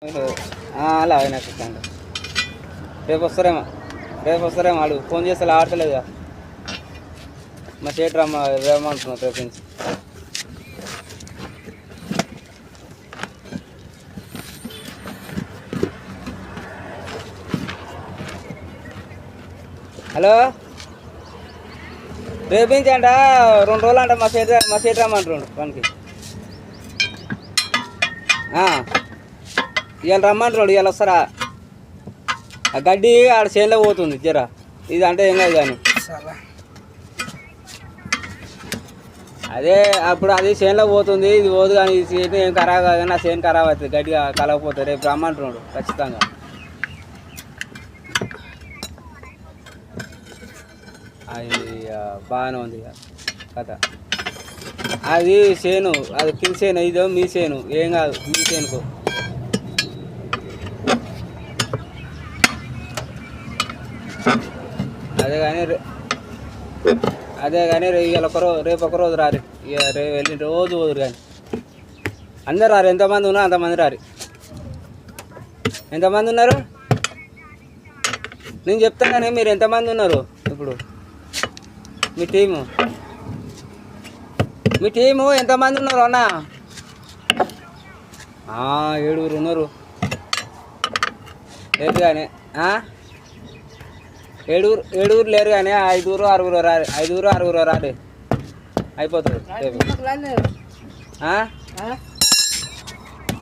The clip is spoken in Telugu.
అలా నాకు ఇస్తాను. రేపు వస్తారేమో అడుగు. ఫోన్ చేస్తే ఆడతలేదుగా. మా చేతి రమ్మంటున్నాను రేపు నుంచి. హలో, రేపు నుంచి అంట 2 రోజులు అంట మా చేతి రమ్మంటున్నాడు పనికి. ఇవాళ రమ్మంటున్నాడు. ఇవాళ వస్తారా? ఆ గడ్డి ఆడ చేనులో పోతుంది జరా. ఇది అంటే ఏం కాదు కానీ అదే అప్పుడు అది చేనులో పోతుంది, ఇది పోదు కానీ ఈ చేను ఏం ఖరాబ్ కాదు కానీ ఆ చేను ఖరాబ్ అవుతుంది. గడ్డిగా కలగపోతుంది. రేపు రమ్మంటున్నాడు ఖచ్చితంగా. అది బాగానే ఉంది కథ. అది చేను, అది కింది చేను, ఇదో మీ చేను. ఏం కాదు మీ చేనుకు. అదే కానీ రేపు ఒకరోజు రారు. ఇక రేపు వెళ్ళి రోజు పోదురు కానీ అందరు రారు. ఎంతమంది ఉన్నారు అంతమంది రారు. ఎంతమంది ఉన్నారు నేను చెప్తాను కానీ మీరు ఎంతమంది ఉన్నారు ఇప్పుడు? మీ టీము ఎంతమంది ఉన్నారు అన్న? 7 ఉన్నారు. లేదు కానీ 7 లేరు కానీ 5 6 రారు. 5 6 రారు అయిపోతుంది.